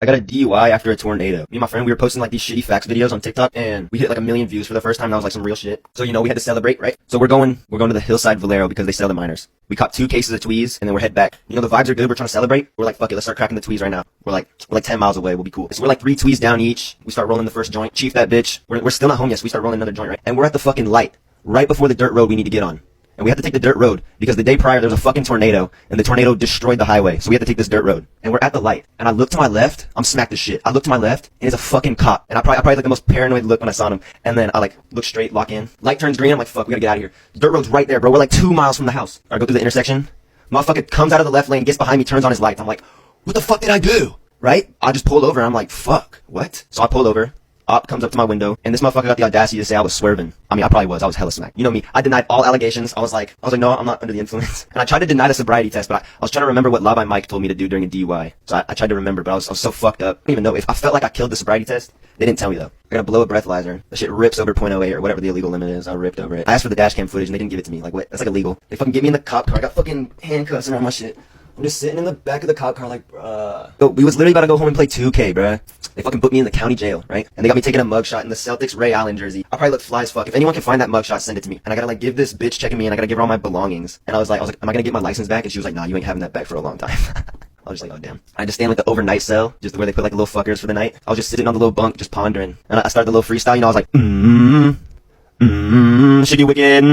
I got a DUI after a tornado. Me and my friend, we were posting like these shitty facts videos on TikTok, and we hit like 1 million views for the first time. That was like some real shit. So, we had to celebrate, right? So we're going to the Hillside Valero because they sell the miners. We caught 2 cases of tweez, and then we're head back. The vibes are good. We're trying to celebrate. We're like, fuck it, let's start cracking the tweez right now. We're like 10 miles away. We'll be cool. So we're like 3 tweez down each. We start rolling the first joint. Chief that bitch. We're still not home yet, so we start rolling another joint, right? And we're at the fucking light, right before the dirt road we need to get on. And we have to take the dirt road because the day prior there was a fucking tornado and the tornado destroyed the highway. So we have to take this dirt road. And we're at the light. And I look to my left. I'm smacked as shit. I look to my left and it's a fucking cop. And I probably like the most paranoid look when I saw him. And then I like look straight, lock in. Light turns green. I'm like, fuck, we gotta get out of here. The dirt road's right there, bro. We're like 2 miles from the house. I go through the intersection. Motherfucker comes out of the left lane, gets behind me, turns on his lights. I'm like, what the fuck did I do? Right? I just pull over and I'm like, fuck, what? So I pull over. Op comes up to my window, and this motherfucker got the audacity to say I was swerving. I mean, I probably was. I was hella smacked. You know me. I denied all allegations. I was like, no, I'm not under the influence. And I tried to deny the sobriety test, but I was trying to remember what Labai Mike told me to do during a DUI. So I tried to remember, but I was so fucked up. I don't even know if I felt like I killed the sobriety test. They didn't tell me though. I got to blow a breathalyzer. The shit rips over .08 or whatever the illegal limit is. I ripped over it. I asked for the dash cam footage, and they didn't give it to me. Like, what? That's like illegal. They fucking get me in the cop car. I got fucking handcuffs around my shit. I'm just sitting in the back of the cop car like, bruh. So we was literally about to go home and play 2K, bruh. They fucking put me in the county jail, right? And they got me taking a mugshot in the Celtics Ray Allen jersey. I probably look fly as fuck. If anyone can find that mugshot, send it to me. And I gotta like give this bitch checking me and I gotta give her all my belongings. And I was like, am I gonna get my license back? And she was like, nah, you ain't having that back for a long time. I was just like, oh damn. I just stay in like the overnight cell, just where they put like the little fuckers for the night. I was just sitting on the little bunk, just pondering. And I started the little freestyle, I was like, shitty wicked,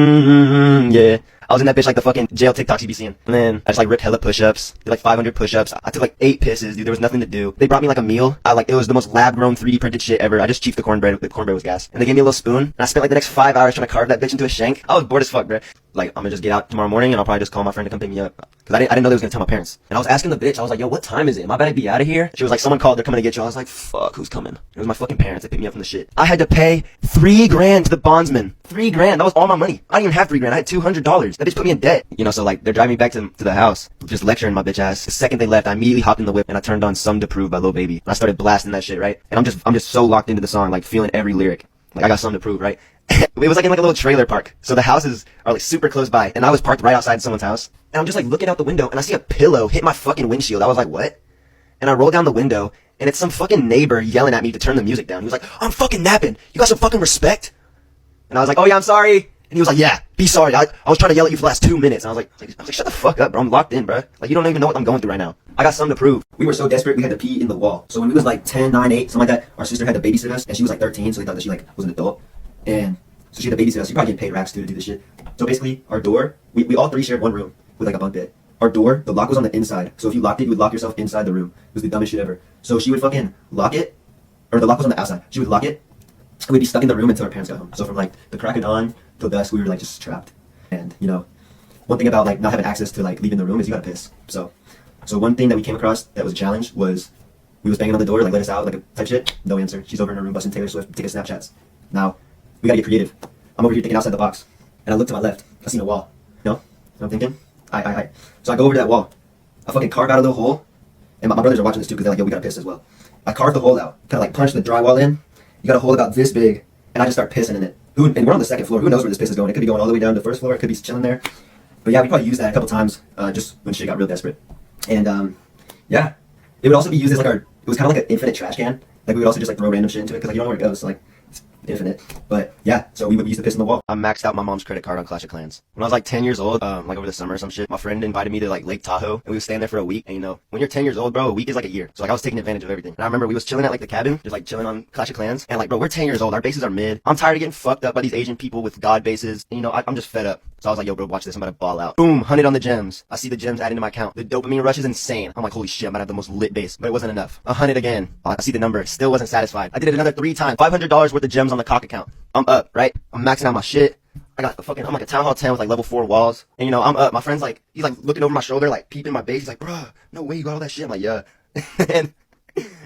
yeah. I was in that bitch like the fucking jail TikToks you be seeing. And then I just like ripped hella push-ups, did like 500 push-ups. I took like 8 pisses, dude. There was nothing to do. They brought me like a meal. It was the most lab-grown 3D printed shit ever. I just chiefed the cornbread. The cornbread was gas. And they gave me a little spoon. And I spent like the next 5 hours trying to carve that bitch into a shank. I was bored as fuck, bro. Like, I'm gonna just get out tomorrow morning and I'll probably just call my friend to come pick me up. Cause I didn't know they was gonna tell my parents. And I was asking the bitch, I was like, yo, what time is it? Am I better be out of here? She was like, someone called, they're coming to get you. I was like, fuck, who's coming? It was my fucking parents that picked me up from the shit. I had to pay $3,000 to the bondsman. $3,000. That was all my money. I didn't even have $3,000. I had $200. That bitch put me in debt. So like, they're driving me back to the house, just lecturing my bitch ass. The second they left, I immediately hopped in the whip and I turned on Some to Prove by Lil Baby. And I started blasting that shit, right? And I'm just so locked into the song, like feeling every lyric. Like I got something to prove, right? It was like in like a little trailer park. So the houses are like super close by. And I was parked right outside someone's house. And I'm just like looking out the window and I see a pillow hit my fucking windshield. I was like, what? And I roll down the window and it's some fucking neighbor yelling at me to turn the music down. He was like, I'm fucking napping. You got some fucking respect? And I was like, oh yeah, I'm sorry. And he was like, yeah, be sorry. I was trying to yell at you for the last 2 minutes. And I was like, shut the fuck up, bro. I'm locked in, bro. Like, you don't even know what I'm going through right now. I got something to prove. We were so desperate, we had to pee in the wall. So when we was like 10, 9, 8, something like that, our sister had to babysit us. And she was like 13, so they thought that she like was an adult. And so she had to babysit us. She probably getting paid racks too to do this shit. So basically, our door, we all 3 shared one room with like a bunk bed. Our door, the lock was on the inside. So if you locked it, you would lock yourself inside the room. It was the dumbest shit ever. So she would fucking lock it, or the lock was on the outside. She would lock it, and we'd be stuck in the room until our parents got home. So from like the crack of dawn till dusk, we were like just trapped. And one thing about like not having access to like leaving the room is you gotta piss. So one thing that we came across that was a challenge was we was banging on the door, like let us out, like a type shit. No answer. She's over in her room busting Taylor Swift, taking Snapchats. Now we gotta get creative. I'm over here thinking outside the box, and I look to my left. I see a wall. You know what I'm thinking? I. So I go over to that wall. I fucking carve out a little hole, and my brothers are watching this too because they're like, yo, we gotta piss as well. I carved the hole out, kind of like punched the drywall in. You got a hole about this big, and I just start pissing in it. And we're on the 2nd floor. Who knows where this piss is going? It could be going all the way down to the 1st floor. It could be chilling there. But yeah, we probably used that a couple times just when shit got real desperate. And yeah, it would also be used as like it was kind of like an infinite trash can. Like we would also just like throw random shit into it because like you don't know where it goes. So like it's infinite. But yeah, so we would use the piss in the wall. I maxed out my mom's credit card on Clash of Clans. When I was like 10 years old, like over the summer or some shit, my friend invited me to like Lake Tahoe and we was staying there for a week. And when you're 10 years old, bro, a week is like a year. So like I was taking advantage of everything. And I remember we was chilling at like the cabin, just like chilling on Clash of Clans. And like, bro, we're 10 years old. Our bases are mid. I'm tired of getting fucked up by these Asian people with god bases. And I'm just fed up. So I was like, yo, bro, watch this. I'm about to ball out. Boom, 100 on the gems. I see the gems adding to my account. The dopamine rush is insane. I'm like, holy shit, I'm about to have the most lit base. But it wasn't enough. 100 again. I see the number. Still wasn't satisfied. I did it another 3 times. $500 worth of gems on the cock account. I'm up, right? I'm maxing out my shit. I'm like a Town Hall 10 with like level 4 walls. And I'm up. My friend's like, he's like looking over my shoulder, like peeping my base. He's like, bruh, no way you got all that shit. I'm like, yeah. and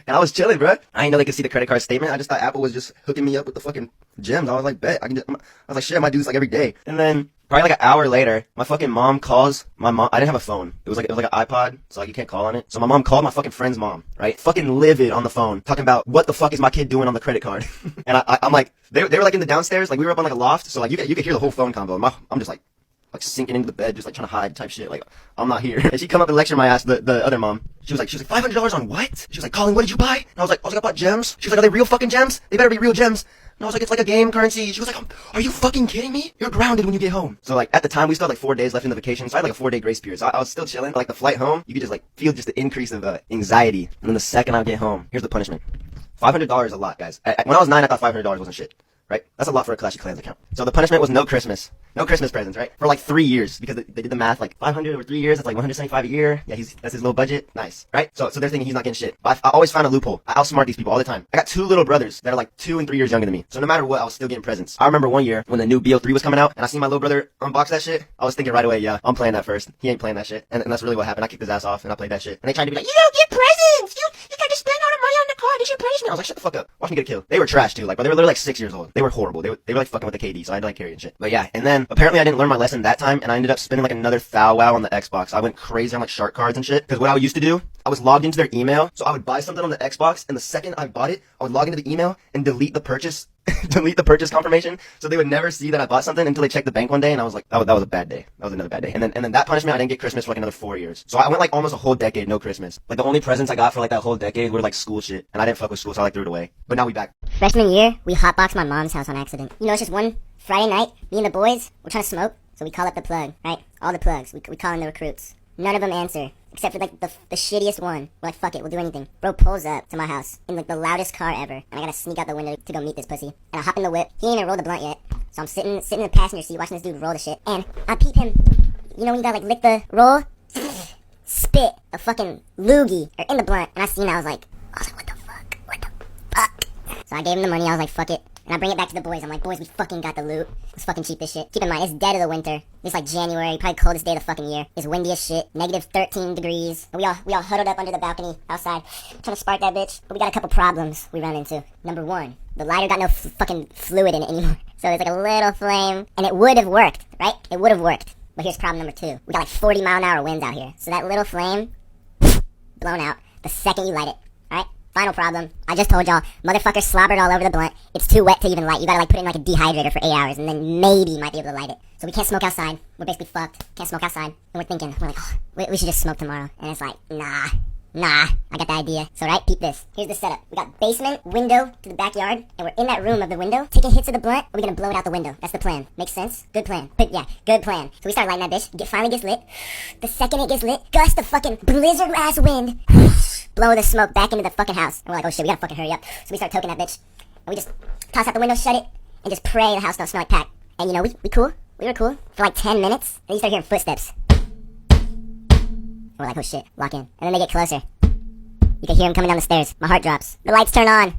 I was chilling, bruh. I didn't know they could see the credit card statement. I just thought Apple was just hooking me up with the fucking gems. I was like, bet. I was like, shit, I might do this like every day. And then probably like an hour later, my fucking mom calls my mom. I didn't have a phone. It was like an iPod, so like you can't call on it. So my mom called my fucking friend's mom, right? Fucking livid on the phone, talking about what the fuck is my kid doing on the credit card. And I'm like, they were like in the downstairs, like we were up on like a loft, so like you could hear the whole phone convo. I'm just like, like sinking into the bed, just like trying to hide type shit. Like, I'm not here. And she come up and lecture my ass, the other mom. She was like, $500 on what? She was like, Colin, what did you buy? And I was like, I bought gems. She was like, are they real fucking gems? They better be real gems. And I was like, it's like a game currency. She was like, are you fucking kidding me? You're grounded when you get home. So like, at the time, we still had like 4 days left in the vacation. So I had like a 4-day grace period. So I was still chilling. Like the flight home, you could just like feel just the increase of anxiety. And then the second I get home, here's the punishment. $500 is a lot, guys. When I was 9, I thought $500 wasn't shit. Right? That's a lot for a Clash of Clans account. So the punishment was no Christmas. No Christmas presents, right? For like 3 years, because they did the math, like 500 over 3 years, that's like 175 a year. Yeah, that's his low budget. Nice, right? So they're thinking he's not getting shit. But I always found a loophole. I outsmart these people all the time. I got 2 little brothers that are like 2 and 3 years younger than me. So no matter what, I was still getting presents. I remember one year when the new BO3 was coming out, and I seen my little brother unbox that shit. I was thinking right away, yeah, I'm playing that first. He ain't playing that shit. And that's really what happened. I kicked his ass off, and I played that shit. And they tried to be like, you don't get presents! You got to spend all the money on the card. It's your punishment. I was like, shut the fuck up. Watch me get a kill. They were trash too. Like, bro, they were literally like 6 years old. They were horrible. They were like fucking with the KD, so I had to like carry and shit. But yeah, and then apparently I didn't learn my lesson that time, and I ended up spending like another thou wow on the Xbox. I went crazy on like shark cards and shit. Because what I used to do, I was logged into their email, so I would buy something on the Xbox, and the second I bought it, I would log into the email and delete the purchase. Delete the purchase confirmation, so they would never see that I bought something until they checked the bank one day, and I was like, that was a bad day. That was another bad day. And then that punishment, I didn't get Christmas for like another 4 years. So I went like almost a whole decade no Christmas. Like the only presents I got for like that whole decade were like school shit, and I didn't fuck with school, so I like threw it away. But now we back. Freshman year, we hotboxed my mom's house on accident. You know, it's just one Friday night, me and the boys, we're trying to smoke, so we call up the plug, right? All the plugs, we call in the recruits. None of them answer, except for like the shittiest one. We're like, fuck it, we'll do anything. Bro pulls up to my house in like the loudest car ever, and I gotta sneak out the window to go meet this pussy. And I hop in the whip. He ain't even rolled the blunt yet, so I'm sitting in the passenger seat watching this dude roll the shit. And I peep him. You know when you gotta like lick the roll, spit a fucking loogie or in the blunt, and I seen that I was like, what the fuck? So I gave him the money. I was like, fuck it. And I bring it back to the boys. I'm like, boys, we fucking got the loot. Let's fucking cheat this shit. Keep in mind, it's dead of the winter. It's like January, probably coldest day of the fucking year. It's windy as shit. Negative 13 degrees. And we all huddled up under the balcony outside, trying to spark that bitch. But we got a couple problems we run into. Number 1, the lighter got no fucking fluid in it anymore. So there's like a little flame. And it would have worked, right? It would have worked. But here's problem number 2. We got like 40-mile-an-hour winds out here. So that little flame, blown out the second you light it, alright? Final problem. I just told y'all, motherfucker slobbered all over the blunt. It's too wet to even light. You gotta like put it in like a dehydrator for 8 hours, and then maybe you might be able to light it. So we can't smoke outside. We're basically fucked. Can't smoke outside. And we're thinking, we're like, oh, we should just smoke tomorrow. And it's like, nah, I got the idea. So right, peep this. Here's the setup. We got basement, window to the backyard, and we're in that room of the window, taking hits of the blunt, and we're gonna blow it out the window. That's the plan. Makes sense? Good plan. Yeah, good plan. So we start lighting that bitch. Finally gets lit. The second it gets lit, gust of fucking blizzard-ass wind. Blow the smoke back into the fucking house. And we're like, oh shit, we gotta fucking hurry up. So we start toking that bitch. And we just toss out the window, shut it, and just pray the house don't smell like pack. And you know, we cool. We were cool for like 10 minutes. And you start hearing footsteps. And we're like, oh shit, lock in. And then they get closer. You can hear him coming down the stairs. My heart drops. The lights turn on.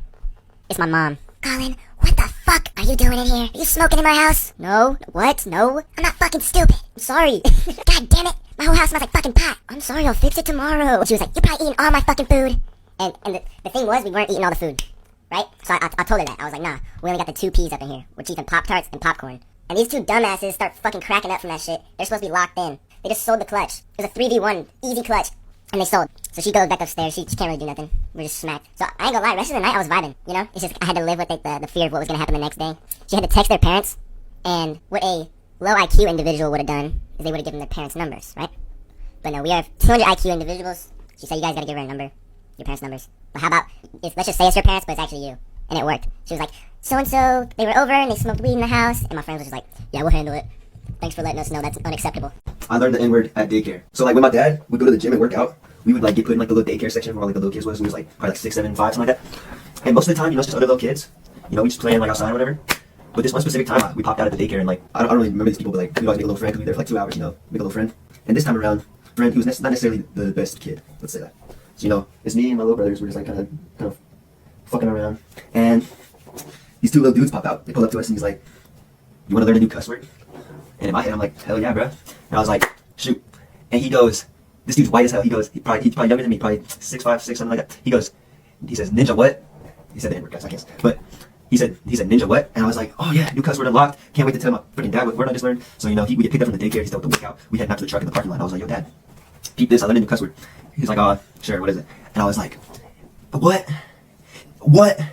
It's my mom. Colin, what the fuck are you doing in here? Are you smoking in my house? No. What? No. I'm not fucking stupid. I'm sorry. God damn it. My whole house smells like fucking pot. I'm sorry, I'll fix it tomorrow. And she was like, you're probably eating all my fucking food. And the thing was, we weren't eating all the food. Right? So I told her that. I was like, nah, we only got the 2 P's up in here. We're cheating Pop-Tarts and popcorn. And these 2 dumbasses start fucking cracking up from that shit. They're supposed to be locked in. They just sold the clutch. It was a 3v1, easy clutch. And they sold. So she goes back upstairs. She can't really do nothing. We're just smacked. So I ain't gonna lie, rest of the night I was vibing, you know? It's just I had to live with the fear of what was gonna happen the next day. She had to text their parents, and what a low IQ individual would have done is they would have given their parents numbers, right? But no, we have 200 IQ individuals. She said, you guys gotta give her a number, your parents' numbers. But how about, let's just say it's your parents, but it's actually you. And it worked. She was like, so-and-so, they were over and they smoked weed in the house. And my friends was just like, yeah, we'll handle it. Thanks for letting us know that's unacceptable. I learned the N-word at daycare. So like with my dad, we'd go to the gym and work out. We would like get put in like the little daycare section where all like the little kids was. We was like probably like 6, 7, 5, something like that. And most of the time, you know, it's just other little kids. You know, we just playing like outside or whatever. But this one specific time, we popped out at the daycare and like, I don't really remember these people, but like, we'd always make a little friend because we were there for like 2 hours, you know, make a little friend. And this time around, friend, he was not necessarily the best kid, let's say that. So, you know, it's me and my little brothers, we're just like kind of fucking around. And these 2 little dudes pop out. They pull up to us and he's like, you want to learn a new cuss word? And in my head, I'm like, hell yeah, bro. And I was like, shoot. And he goes, this dude's white as hell. He goes, he's probably younger than me, probably 6'5", 6, something like that. He says, ninja what? He said the N-word, guys, I guess. But he said ninja what? And I was like, oh yeah, new cuss word unlocked. Can't wait to tell my freaking dad what word I just learned. So, you know, we get picked up from the daycare. He's still with the workout. We head out to the truck in the parking lot. I was like, yo, dad, peep this. I learned a new cuss word. He's like, oh, sure, what is it? And I was like, what? And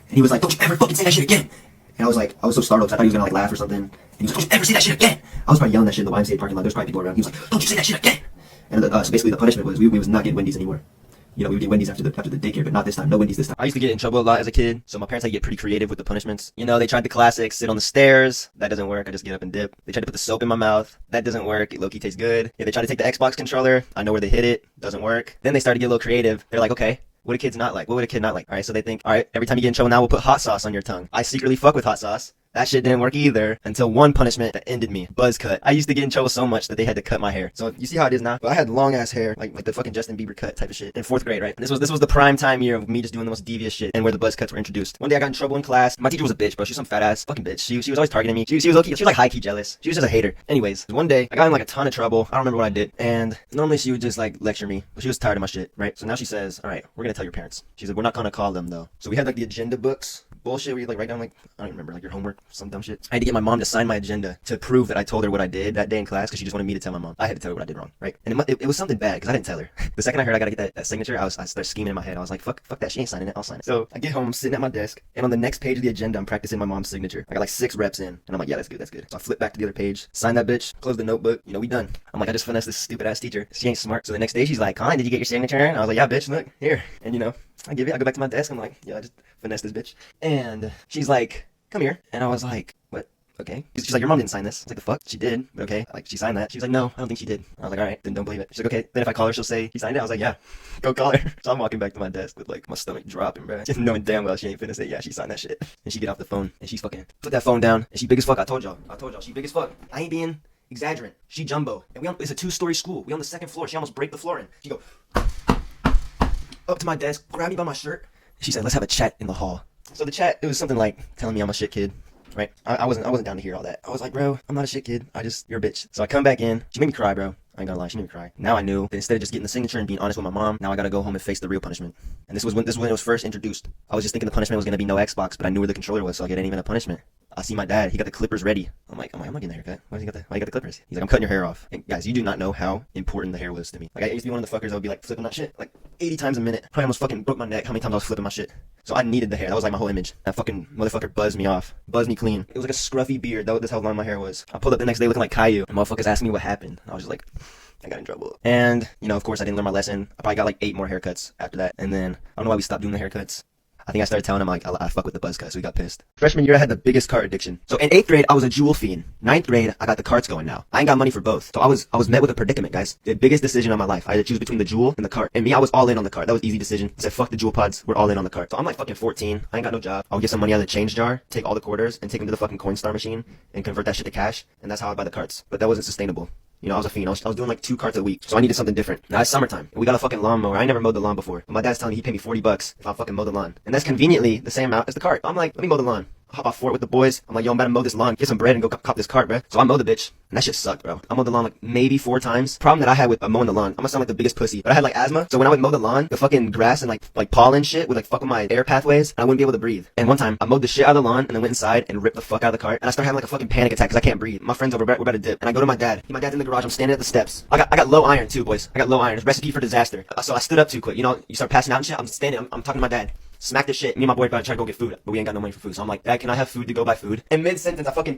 he was like, don't you ever fucking say that shit again. And I was so startled because I thought he was gonna like laugh or something. And he was like, "Don't you ever say that shit again!" I was probably yelling that shit in the YMCA parking lot. There's probably people around. He was like, "Don't you say that shit again!" And so basically the punishment was we was not getting Wendy's anymore. You know, we would get Wendy's after the daycare, but not this time. No Wendy's this time. I used to get in trouble a lot as a kid, so my parents had to get pretty creative with the punishments. You know, they tried the classic sit on the stairs. That doesn't work. I just get up and dip. They tried to put the soap in my mouth. That doesn't work. It low-key tastes good. Yeah, they tried to take the Xbox controller. I know where they hit it. Doesn't work. Then they started to get a little creative. They're like, okay, what do kids not like? What would a kid not like? All right, so they think, all right, every time you get in trouble now, we'll put hot sauce on your tongue. I secretly fuck with hot sauce. That shit didn't work either until one punishment that ended me. Buzz cut. I used to get in trouble so much that they had to cut my hair. So you see how it is now? But I had long ass hair, like the fucking Justin Bieber cut type of shit in 4th grade, right? And this was the prime time year of me just doing the most devious shit and where the buzz cuts were introduced. One day I got in trouble in class. My teacher was a bitch, bro. She was some fat ass fucking bitch. She was always targeting me. She was low-key, she was like high key jealous. She was just a hater. Anyways, one day I got in like a ton of trouble. I don't remember what I did. And normally she would just like lecture me, but she was tired of my shit, right? So now she says, all right, we're gonna tell your parents. She said, we're not gonna call them though. So we had like the agenda books. Bullshit where you like write down like, I don't even remember, like your homework, some dumb shit. I had to get my mom to sign my agenda to prove that I told her what I did that day in class because she just wanted me to tell my mom. I had to tell her what I did wrong, right? And it was something bad because I didn't tell her. The second I heard I gotta get that signature, I started scheming in my head. I was like, fuck that, she ain't signing it, I'll sign it. So I get home, I'm sitting at my desk, and on the next page of the agenda, I'm practicing my mom's signature. I got like 6 reps in, and I'm like, yeah, that's good. So I flip back to the other page, sign that bitch, close the notebook, you know, we done. I'm like, I just finessed this stupid ass teacher. She ain't smart. So the next day she's like, Colin, did you get your signature? And I was like, yeah, bitch, look, here. And you know, I go back to my desk, I'm like, yeah, I just finessed this bitch. And she's like, come here. And I was like, what? Okay. She's like, your mom didn't sign this. I was like, the fuck? She did, but okay. Like, she signed that. She was like, no, I don't think she did. I was like, all right, then don't believe it. She's like, okay. Then if I call her, she'll say he signed it. I was like, yeah, go call her. So I'm walking back to my desk with like my stomach dropping, bro. Just knowing damn well she ain't finna say, yeah, she signed that shit. And she get off the phone and she's fucking put that phone down. And she big as fuck. I told y'all, she big as fuck. I ain't being exaggerant. She jumbo. And it's a 2-story school. We on the 2nd floor. She almost break the floor in. She go up to my desk, grab me by my shirt. She said, let's have a chat in the hall. So the chat, it was something like telling me I'm a shit kid, right? I wasn't down to hear all that. I was like, bro, I'm not a shit kid. You're a bitch. So I come back in. She made me cry, bro. I ain't gonna lie, she made me cry. Now I knew that instead of just getting the signature and being honest with my mom, now I gotta go home and face the real punishment. And this was when it was first introduced. I was just thinking the punishment was gonna be no Xbox, but I knew where the controller was, so I get ain't even a punishment. I see my dad, he got the clippers ready. I'm like, I'm not getting the haircut. Why you got the clippers? He's like, I'm cutting your hair off. And guys, you do not know how important the hair was to me. Like, I used to be one of the fuckers that would be like flipping that shit like 80 times a minute. Probably almost fucking broke my neck how many times I was flipping my shit. So I needed the hair. That was like my whole image. That fucking motherfucker buzzed me off. Buzzed me clean. It was like a scruffy beard. That's how long my hair was. I pulled up the next day looking like Caillou. And motherfuckers asked me what happened. I was just like, I got in trouble. And, you know, of course I didn't learn my lesson. I probably got like 8 more haircuts after that. And then, I don't know why we stopped doing the haircuts. I think I started telling him like I fuck with the buzz cut, so he got pissed. Freshman year I had the biggest cart addiction. So in 8th grade I was a jewel fiend. 9th grade I got the carts going now. I ain't got money for both. So I was met with a predicament, guys. The biggest decision of my life. I had to choose between the jewel and the cart. And me, I was all in on the cart. That was an easy decision. I said fuck the jewel pods. We're all in on the cart. So I'm like fucking 14. I ain't got no job. I'll get some money out of the change jar, take all the quarters, and take them to the fucking Coinstar machine and convert that shit to cash. And that's how I buy the carts. But that wasn't sustainable. You know, I was a fiend. I was doing like 2 carts a week. So I needed something different. Now it's summertime. And we got a fucking lawnmower. I never mowed the lawn before. But my dad's telling me he'd pay me $40 if I fucking mow the lawn. And that's conveniently the same amount as the cart. I'm like, let me mow the lawn. Hop off for it with the boys. I'm like, yo, I'm about to mow this lawn, get some bread, and go cop this cart, bro. So I mow the bitch. And that shit sucked, bro. I mowed the lawn like maybe 4 times. Problem that I had with mowing the lawn, I'm gonna sound like the biggest pussy, but I had like asthma. So when I would mow the lawn, the fucking grass and like pollen shit would like fuck with my air pathways, and I wouldn't be able to breathe. And one time, I mowed the shit out of the lawn, and then went inside and ripped the fuck out of the cart. And I started having like a fucking panic attack because I can't breathe. My friends over, we're about to dip. And I go to my dad. My dad's in the garage. I'm standing at the steps. I got low iron too, boys. I got low iron. It's recipe for disaster. So I stood up too quick. You know, you start passing out and shit. I'm standing. I'm talking to my dad. Smack this shit. Me and my boy about to try to go get food, but we ain't got no money for food. So I'm like, Dad, can I have food to go buy food? And mid-sentence, I fucking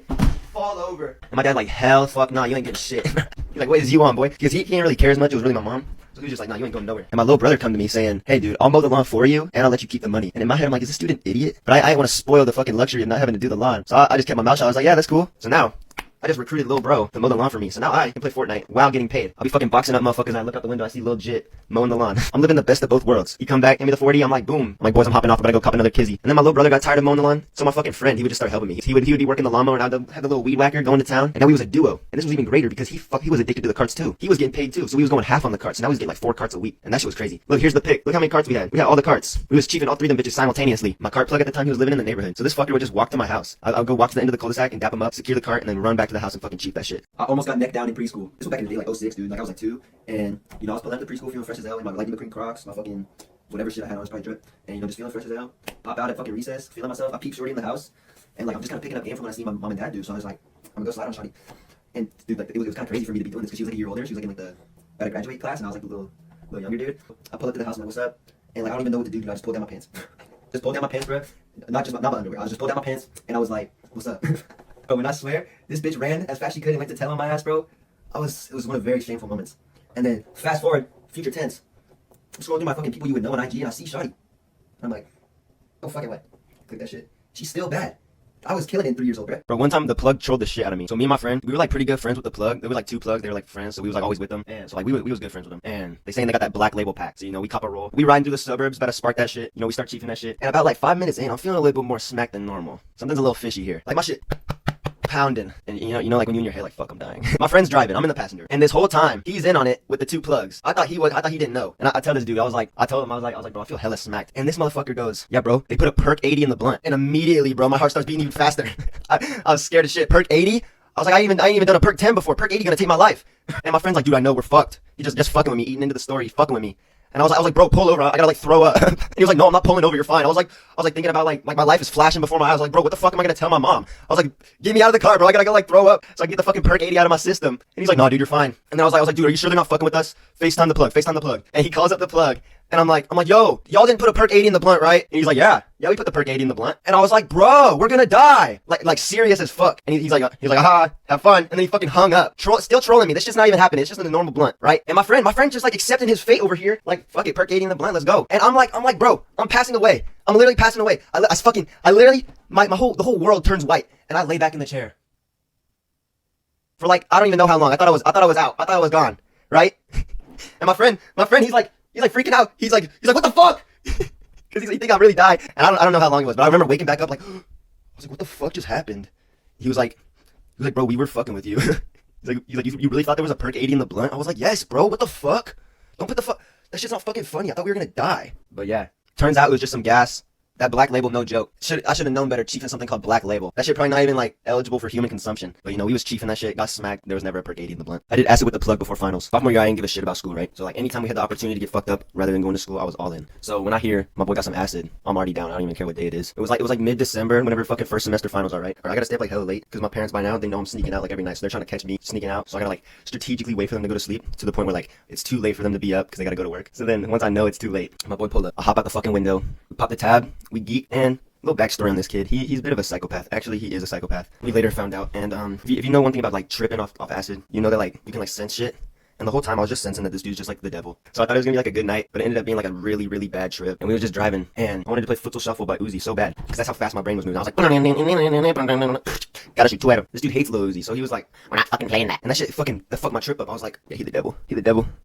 fall over. And my dad like, hell fuck nah, you ain't getting shit. He's like, what is you on, boy? Because he didn't really care as much. It was really my mom. So he was just like, nah, you ain't going nowhere. And my little brother come to me saying, hey dude, I'll mow the lawn for you and I'll let you keep the money. And in my head, I'm like, is this dude an idiot? But I didn't want to spoil the fucking luxury of not having to do the lawn. So I just kept my mouth shut. I was like, yeah, that's cool. So now, I just recruited little bro to mow the lawn for me. So now I can play Fortnite while getting paid. I'll be fucking boxing up motherfuckers and I look out the window, I see little Jit mowing the lawn. I'm living the best of both worlds. You come back, give me the 40, I'm like, boom. I'm like, boys, I'm hopping off, I gotta go cop another kizzy. And then my little brother got tired of mowing the lawn, so my fucking friend, he would just start helping me. He would be working the lawnmower and I'd have the little weed whacker going to town. And now we was a duo. And this was even greater because he was addicted to the carts too. He was getting paid too, so he was going half on the carts. So now he was getting like 4 carts a week. And that shit was crazy. Look, here's the pic. Look how many carts we had. We had all the carts. We was chiefing all 3 of them bitches simultaneously. My cart plug at the time, he was living in the neighborhood. So this fucker would just walk to my house. I'll go walk to the end of the cul-de-sac and dap him up, secure the cart, and then run back to the house and fucking cheat that shit. I almost got neck down in preschool. This was back in the day, like 06, dude. Like I was like 2, and you know I was pulling up to preschool feeling fresh as hell in my Lightning McQueen Crocs, my fucking whatever shit I had on was probably drip, and you know just feeling fresh as hell. Pop out at fucking recess, feeling myself. I peep shorty in the house, and like I'm just kind of picking up game from what I see my mom and dad do. So I was like, I'm gonna go slide on shorty, and dude, like it was kind of crazy for me to be doing this because she was like a year older. She was like in like the about to graduate class, and I was like the little younger dude. I pull up to the house and I'm like, what's up? And like I don't even know what to do. Dude, I just pulled down my pants. just pulled down my pants, bro. Not my underwear. I just pulled down my pants and I was like, "What's up?" But when I swear, this bitch ran as fast as she could and went to tell on my ass, bro. It was one of the very shameful moments. And then fast forward, future tense. I'm scrolling through my fucking people you would know on IG and I see Shawty. I'm like, oh fucking what? Click that shit. She's still bad. I was killing it in 3 years old, bro. Bro, one time the plug trolled the shit out of me. So me and my friend, we were like pretty good friends with the plug. There was like 2 plugs. They were like friends, so we was like always with them. And so like we was good friends with them. And they saying they got that black label pack. So you know, we cop a roll. We riding through the suburbs, about to spark that shit. You know, we start chiefing that shit. And about like 5 minutes in, I'm feeling a little bit more smacked than normal. Something's a little fishy here. Like my shit pounding, and you know, like when you in your head, like fuck, I'm dying. My friend's driving, I'm in the passenger, and this whole time he's in on it with the 2 plugs. I thought he didn't know, and I tell this dude, I told him, I was like, bro, I feel hella smacked, and this motherfucker goes, yeah, bro, they put a Perk 80 in the blunt, and immediately, bro, my heart starts beating even faster. I was scared as shit. Perk 80. I was like, I ain't even done a Perk 10 before. Perk 80 gonna take my life. And my friend's like, dude, I know we're fucked. He just fucking with me, eating into the story, fucking with me. And I was like, bro, pull over. I gotta like throw up. And he was like, no, I'm not pulling over. You're fine. I was like thinking about like my life is flashing before my eyes. I was like, bro, what the fuck am I gonna tell my mom? I was like, get me out of the car, bro. I gotta go like throw up. So I get the fucking Perk 80 out of my system. And he's like, no, dude, you're fine. And then I was like, dude, are you sure they're not fucking with us? FaceTime the plug. And he calls up the plug. And I'm like, yo, y'all didn't put a Perk 80 in the blunt, right? And he's like, yeah, we put the Perk 80 in the blunt. And I was like, bro, we're gonna die. Like serious as fuck. And he's like, aha, have fun. And then he fucking hung up. Still trolling me. This shit's not even happening. It's just a normal blunt, right? And my friend just like accepting his fate over here. Like, fuck it, Perk 80 in the blunt, let's go. And I'm like, bro, I'm passing away. I'm literally passing away. I literally, the whole world turns white. And I lay back in the chair. For like, I don't even know how long. I thought I was out. I thought I was gone, right? And my friend, he's like freaking out. He's like, what the fuck? Because he think I'll really die. And I don't know how long it was, but I remember waking back up like, I was like, what the fuck just happened? He was like, bro, we were fucking with you. he's like, you really thought there was a Perk 80 in the blunt? I was like, yes, bro, what the fuck? Don't put the fuck, that shit's not fucking funny. I thought we were gonna die. But yeah, turns out it was just some gas. That black label, no joke. I should have known better chiefing something called black label. That shit probably not even like eligible for human consumption. But you know, we was chiefing that shit, got smacked. There was never a Perk 80 in the blunt. I did acid with the plug before finals. Sophomore year, I didn't give a shit about school, right? So like anytime we had the opportunity to get fucked up rather than going to school, I was all in. So when I hear my boy got some acid, I'm already down. I don't even care what day it is. It was like mid-December, whenever fucking first semester finals are, right? Or I gotta stay up like hella late because my parents by now they know I'm sneaking out like every night, so they're trying to catch me sneaking out. So I gotta like strategically wait for them to go to sleep to the point where like it's too late for them to be up because they gotta go to work. So then once I know it's too late, my boy pulled up. I hop out the fucking window, we pop the tab, we geek, and little backstory on this kid. He's a bit of a psychopath. Actually, he is a psychopath. We later found out. And if you know one thing about like tripping off acid, you know that like you can like sense shit. And the whole time I was just sensing that this dude's just like the devil. So I thought it was gonna be like a good night, but it ended up being like a really, really bad trip. And we were just driving, and I wanted to play Futsal Shuffle by Uzi so bad, because that's how fast my brain was moving. I was like, gotta shoot 2 at him. This dude hates Lil Uzi, so he was like, we're not fucking playing that. And that shit that fucked my trip up. I was like, yeah, he the devil.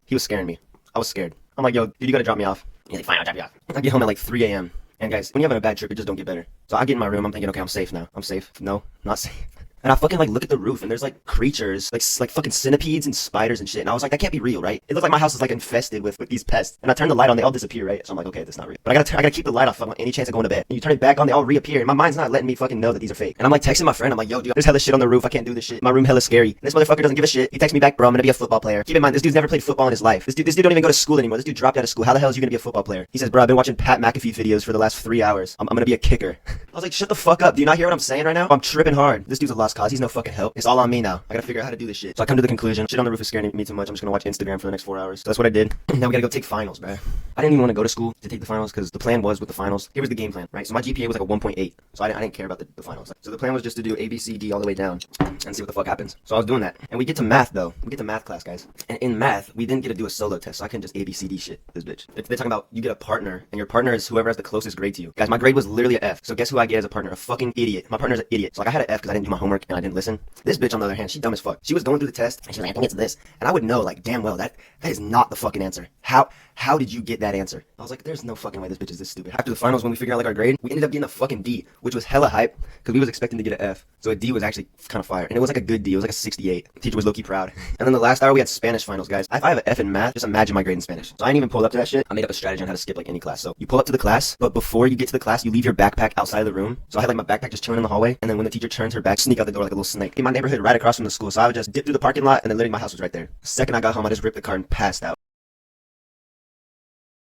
He was scaring me. I was scared. I'm like, yo, dude, you gotta drop me off. He's like, fine, I'll drop you off. I get home at like 3 a.m. And guys, when you're having a bad trip, it just don't get better. So I get in my room, I'm thinking, okay, I'm safe now. I'm safe. No, not safe. And I fucking like look at the roof and there's like creatures, like fucking centipedes and spiders and shit. And I was like, that can't be real, right? It looks like my house is like infested with these pests. And I turn the light on, they all disappear, right? So I'm like, okay, that's not real. But I gotta keep the light off any chance of going to bed. And you turn it back on, they all reappear. And my mind's not letting me fucking know that these are fake. And I'm like texting my friend, I'm like, yo, dude, there's hella shit on the roof. I can't do this shit. My room hella scary. And this motherfucker doesn't give a shit. He texts me back, bro, I'm gonna be a football player. Keep in mind, this dude's never played football in his life. This dude don't even go to school anymore. This dude dropped out of school. How the hell is you gonna be a football player? He says, bro, I've been watching Pat McAfee videos for the last 3 hours. I'm gonna be a kicker. I was like, shut the fuck up. Do you not hear what I'm saying right now? I'm tripping hard. This dude's a lost cause. He's no fucking help. It's all on me now. I gotta figure out how to do this shit. So I come to the conclusion, shit on the roof is scaring me too much. I'm just gonna watch Instagram for the next 4 hours. So that's what I did. Now we gotta go take finals, bruh. I didn't even want to go to school to take the finals because the plan was with the finals. Here was the game plan, right? So my GPA was like a 1.8. So I didn't care about the finals. So the plan was just to do A, B, C, D all the way down and see what the fuck happens. So I was doing that. And we get to math though. We get to math class, guys. And in math, we didn't get to do a solo test. So I couldn't just A, B, C, D shit this bitch. They're talking about you get a partner and your partner is whoever has the closest grade to you. Guys, my grade was literally an F. So guess who I get as a partner? A fucking idiot. My partner's an idiot. So like I had an F because I didn't do my homework and I didn't listen. This bitch on the other hand, she dumb as fuck. She was going through the test and she's like, I think it's this. And I would know like damn well that is not the fucking answer. How did you get that answer? I was like, there's no fucking way this bitch is this stupid. After the finals, when we figured out like our grade, we ended up getting a fucking D, which was hella hype because we was expecting to get an F. So a D was actually kind of fire. And it was like a good D. It was like a 68. The teacher was low-key proud. And then the last hour, we had Spanish finals, guys. If I have an F in math, just imagine my grade in Spanish. So I didn't even pull up to that shit. I made up a strategy on how to skip like any class. So you pull up to the class, but before you get to the class, you leave your backpack outside of the room. So I had like my backpack just chilling in the hallway. And then when the teacher turns her back, sneak out the door like a little snake. In my neighborhood right across from the school. So I would just dip through the parking lot and then literally my house was right there. The second I got home, I just ripped the car and passed out.